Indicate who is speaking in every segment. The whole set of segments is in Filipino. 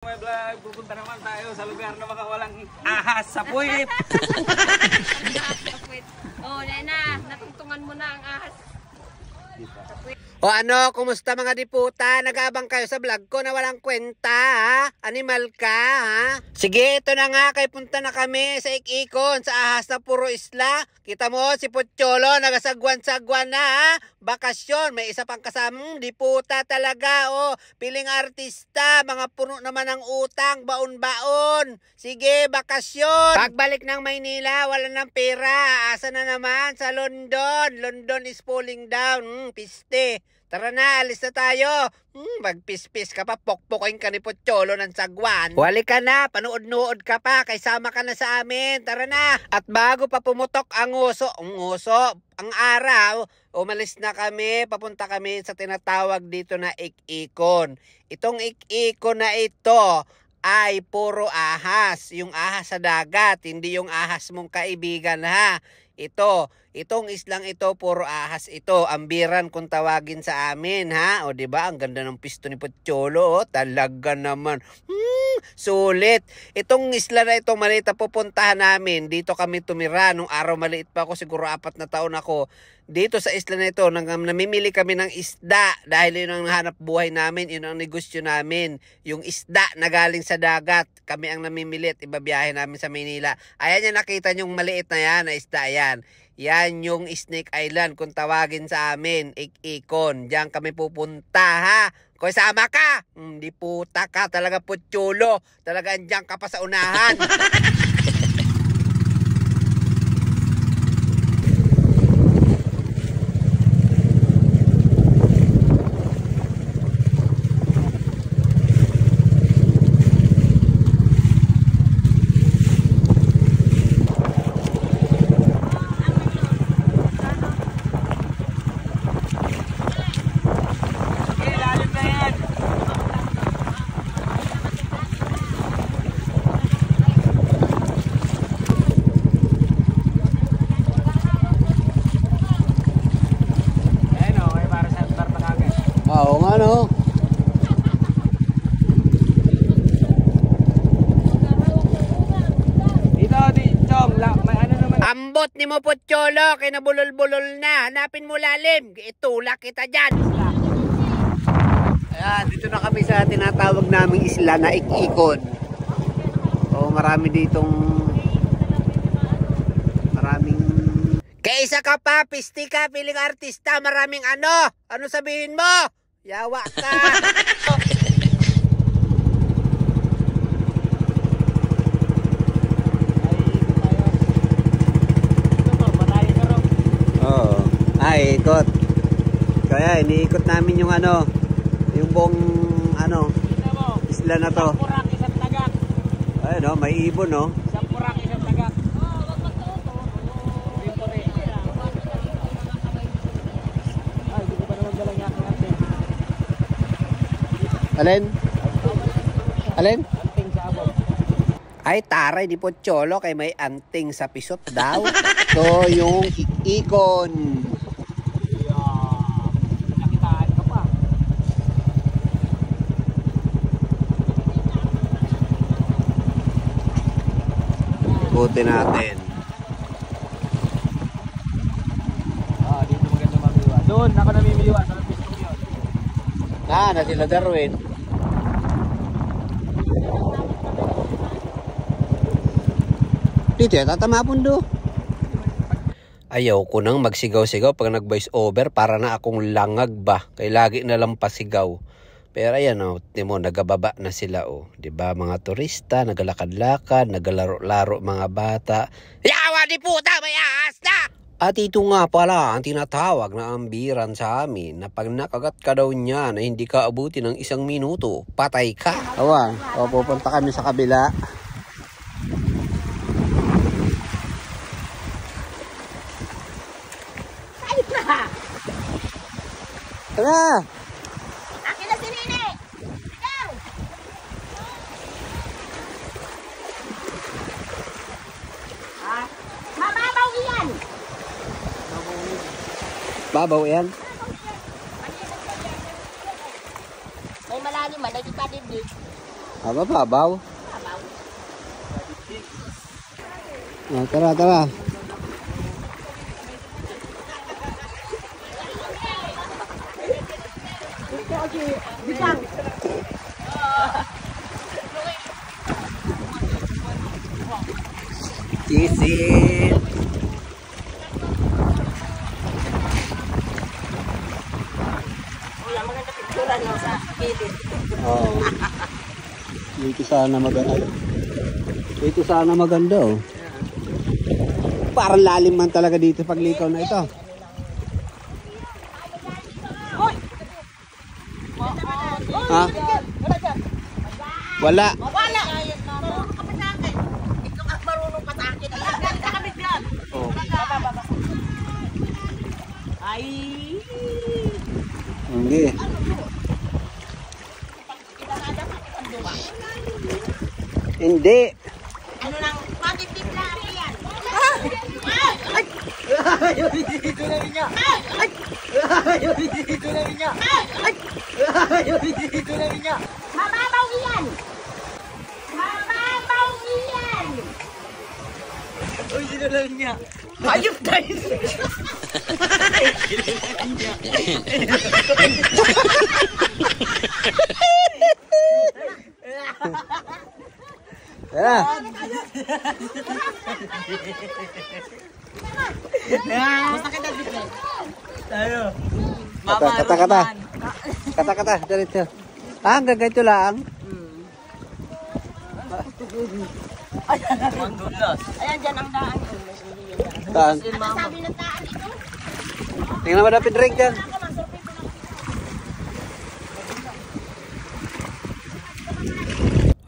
Speaker 1: May vlog, pupunta naman tayo sa lugar na baka walang ahas sa puwit.
Speaker 2: Oh, Nena, natungtungan mo na ang ahas.
Speaker 3: O ano, kumusta mga diputa? Nag-aabang kayo sa vlog ko na walang kwenta, ha? Animal ka, ha? Sige, ito na nga, kay punta na kami sa Ik-Ikon, sa ahas na puro isla. Kita mo, si Pocholo, nagasagwan-sagwan na, ha? Bakasyon, may isa pang kasamang diputa talaga, oh. Piling artista, mga puno naman ng utang, baon-baon. Sige, bakasyon. Pagbalik ng Maynila, wala ng pera. Asa na naman? Sa London. London is falling down. Piste. Tara na, alis na tayo. Magpispis ka pa, pokpokin ka ni Pocholo ng sagwan. Wali ka na, panood-nood ka pa, kay sama ka na sa amin. Tara na. At bago pa pumutok ang ang araw, umalis na kami, papunta kami sa tinatawag dito na Ik-Ikon. Itong Ik-Ikon na ito ay puro ahas. Yung ahas sa dagat, hindi yung ahas mong kaibigan, ha. Itong islang ito, puro ahas ito. Ambiran kung tawagin sa amin, ha? O, diba? Ang ganda ng pisto ni Pocholo, oh. Talaga naman. Sulit. Itong isla na ito, maliit na pupuntahan namin. Dito kami tumira. Nung araw maliit pa ako, siguro 4 na taon ako. Dito sa isla na ito, namimili kami ng isda. Dahil yun ang hanap buhay namin, yun ang negosyo namin. Yung isda na galing sa dagat. Kami ang namimili at ibabiyahe namin sa Maynila. Ayan yung nakita nyong maliit na yan, na isda yan. Yan yung Snake Island kung tawagin sa amin, Ik-Ikon. Diyan kami pupunta, ha? Kung sama ka, di puta ka talaga, Pocholo. Talaga andyan ka pa sa unahan. Oo nga, no?
Speaker 1: Chong, may ano naman.
Speaker 3: Ambot ni mo, Pocholo, kinabulol-bulol na. Hanapin mo lalim, itulak kita dyan. Ayan, dito na kami sa tinatawag naming isla na Ik-Ikon. O, maraming Kaisa ka pa, pisti ka, piling artista, maraming ano sabihin mo? Yawa ka. Oo. Ay, ikot. Kaya iniikot namin yung yung buong isla na to.
Speaker 1: Purak isang tagak.
Speaker 3: Ayun, no, may ibon, no.
Speaker 1: Isang purak isang tagak.
Speaker 3: Alin? Alin?
Speaker 1: Anting sa abot.
Speaker 3: Ay, taray di Pocholo, kay may anting sa pisot daw. So, yung Ik-Ikon.
Speaker 1: Nakitaan ka pa.
Speaker 3: Ikutin natin.
Speaker 1: Dito maganda mamiliwa. Doon, ako namimiliwa. Sa pistong yun.
Speaker 3: Na sila Darwin. Dito ya, tatamapon do. Ayaw ko nang magsigaw-sigaw pag nag-voice over para na akong langag ba. Kaya lagi na lang pasigaw. Pero ayan o, mo, nagababa na sila o. Diba mga turista, nagalakad-lakad, nagalaro-laro mga bata. Yawa di puta, may ahas na! At ito nga pala ang tinatawag na ambiran sa amin na pag nakagat ka daw niya na hindi ka abuti ng 1 minuto, patay ka. Awa, pupunta kami sa kabila. Tara!
Speaker 2: Akin na si Nene! Ikaw! Mababaw iyan!
Speaker 3: Babaw yan.
Speaker 2: May malalim man, nagkikadibdib.
Speaker 3: Babaw. Tara, tara. Isin.
Speaker 2: Wala maganda picture no sa gilid.
Speaker 3: Oo. Dito sana maganda. Dito sana maganda oh. Parang lalim man talaga dito paglikaw na ito. Ha? Wala.
Speaker 2: Wala. Marunong ka pa sa akin. Ikaw ang marunong pa sa akin. Galit sa kami dyan.
Speaker 3: Oh.
Speaker 2: Ay.
Speaker 3: Hindi. Hindi.
Speaker 2: Ano lang, matitip na yan.
Speaker 1: Dito na niya. Dito na niya. Dito na niya.
Speaker 2: Mababaw iyan. Mababaw iyan.
Speaker 1: Uy, dito na niya.
Speaker 2: Ayop tayo.
Speaker 3: Tara.
Speaker 2: Masakit ang bigay.
Speaker 1: Tayo.
Speaker 3: Kata. Kata. Diretso. Hanggang ganito lang.
Speaker 1: Mandulas.
Speaker 2: Ayan, dyan ang daan.
Speaker 3: Saan?
Speaker 2: Ano sabi ng daan ito?
Speaker 3: Tingnan mo na pinrink dyan.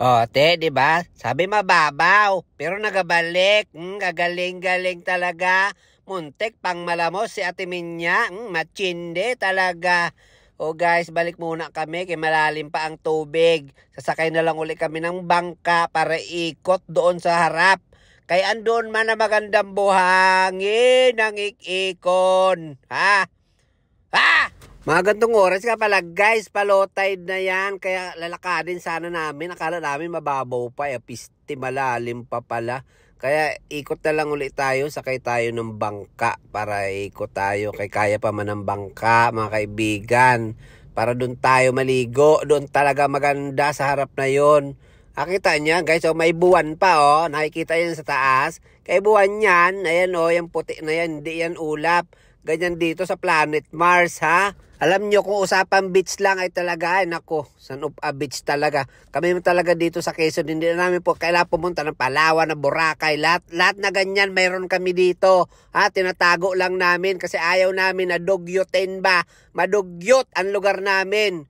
Speaker 3: Oh, te, di ba? Sabi mababaw, pero nagabalik. Gagaling-galing talaga. Muntik pang malamos si Ate Minya. Machinde talaga. Oh guys, balik muna kami kay malalim pa ang tubig. Sasakay na lang uli kami ng bangka para ikot doon sa harap. Kaya andun man na magandang buhangin ng ikikon. Ha? Ha? Mga gantong oras ka pala guys, palow tide na yan. Kaya lalakadin sana namin. Akala namin mababaw pa. Piste malalim pa pala. Kaya ikot na lang ulit tayo. Sakay tayo ng bangka para ikot tayo. Kaya pa man ng bangka mga kaibigan. Para doon tayo maligo. Doon talaga maganda sa harap na yon. Nakita niya guys, oh, may buwan pa oh. Nakikita yan sa taas. Kaya buwan yan. Ayan oh, yung puti na yan. Hindi yan ulap. Ganyan dito sa planet Mars ha. Alam nyo kung usapan beach lang ay talaga, ay nako, San of a beach talaga. Kami talaga dito sa Quezon, hindi na namin po kailangan pumunta ng Palawan, ng Boracay, lahat na ganyan mayroon kami dito. Ha, tinatago lang namin kasi ayaw namin na dugyutin ba. Madugyot ang lugar namin.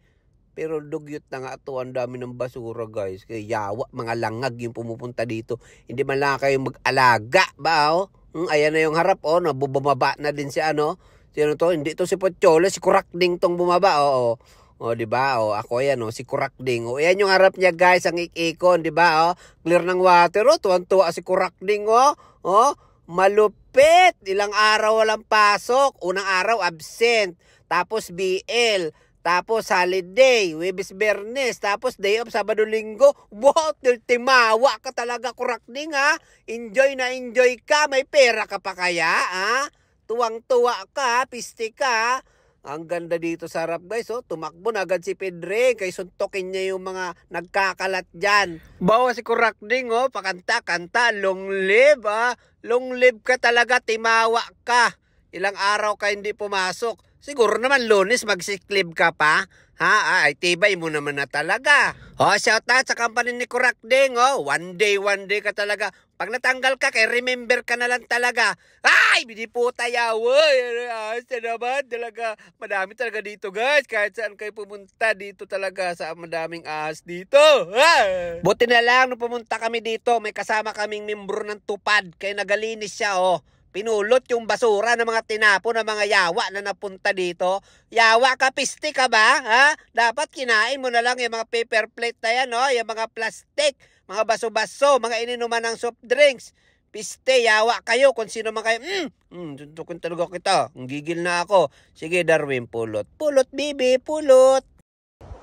Speaker 3: Pero dugyot na nga ito, ang dami ng basura guys. Kaya yawa, mga langag yung pumupunta dito. Hindi man lang kayo mag-alaga ba oh. Ayan na yung harap oh, nabubumaba na din si ano. Sino to? Hindi to si Pocholo, si Kurakding tong bumaba. Oo. O, di ba? O, ako yan, o, si Kurakding. O, yan yung harap niya, guys, ang ikikon, di ba? O, clear ng water, o, tuwan-tuwa si Kurakding, o. O, malupit. Ilang araw walang pasok. Unang araw, absent. Tapos, BL. Tapos, holiday. Webes Bernes. Tapos, day off, Sabado, Linggo. Wow, timawa ka talaga, Kurakding, ha? Enjoy na enjoy ka. May pera ka pa kaya, ha? Tuwang-tuwa ka, piste ka. Ang ganda dito sa harap guys, oh. Tumakbo na agad si Pedre. Kay suntokin niya yung mga nagkakalat dyan. Bawa si Kurakding, oh. Pakanta-kanta, long live, ah. Long live ka talaga, timawa ka. Ilang araw ka hindi pumasok. Siguro naman Lunes magsiklib ka pa. Ha? Ay, tibay mo naman na talaga. Oh, shout out sa company ni Kurakding, oh. One day ka talaga. Pag natanggal ka, kay remember ka na lang talaga. Ay, biniputa yawoy. Asa naman talaga. Madami talaga dito, guys. Kahit saan kayo pumunta dito talaga sa madaming ahas dito. Ah! Buti na lang nung pumunta kami dito, may kasama kaming membro ng tupad. Kaya nagalinis siya, oh. Pinulot yung basura ng mga tinapo ng mga yawa na napunta dito. Yawa ka, piste ka ba? Ha? Dapat kinain mo na lang yung mga paper plate na yan, no? Yung mga plastic, mga baso-baso, mga ininuman ng soft drinks. Piste, yawa kayo kung sino man kayo. Tuntukin talaga kita. Gigil na ako. Sige, Darwin, pulot. Pulot, bibi, pulot.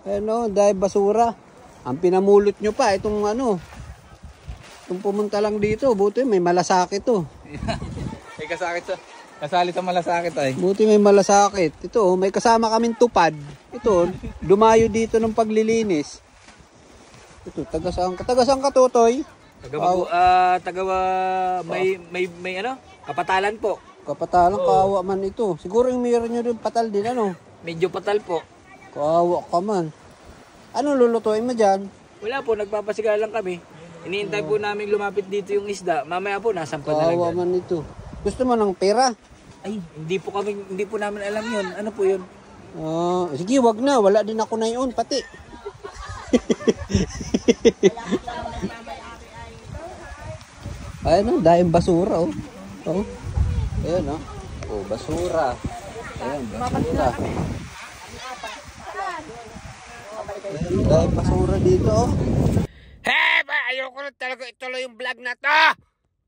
Speaker 3: Ano, dahil basura. Ang pinamulot nyo pa, itong ano, itong pumunta lang dito, buti may malasakit to.
Speaker 1: May kasali sa malasakit ay.
Speaker 3: Buti may malasakit. Ito, may kasama kaming tupad. Ito, dumayo dito ng paglilinis. Ito, tagasang ka, Totoy?
Speaker 1: May ano? Kapatalan po.
Speaker 3: Kapatalang, kawawa man ito. Siguro yung meron nyo doon patal din, ano?
Speaker 1: Medyo patal po.
Speaker 3: Kawawa ka man. Ano lulutuin mo dyan?
Speaker 1: Wala po, nagpapasigaw lang kami. Iniintay po namin lumapit dito yung isda. Mamaya po, nasampan na lang
Speaker 3: Kawawa
Speaker 1: yan.
Speaker 3: man ito. Gusto mo ng pera?
Speaker 1: Ay, hindi po namin alam yun. Ano po yun?
Speaker 3: Sige, wag na. Wala din ako na yun, pati. Ayan o, dahil basura oh. Oh. Ayan oh. Oh, basura. Ayan, basura. Ayan, dahil basura dito oh. Hey, ayoko na talaga ituloy yung vlog na to.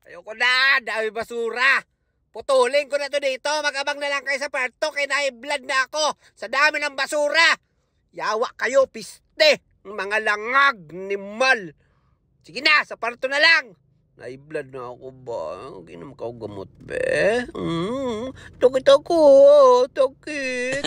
Speaker 3: Ayoko na, dahil basura. Putulin ko na to dito. Mag-abang na lang kayo sa part 2. Kaya na-blood na ako sa dami ng basura. Yawa kayo, piste. Mga langag, nimal. Sige na, sa part 2 na lang. Na-blood na ako ba? Huwag naman ka gamot, be. Takit ako. Takit.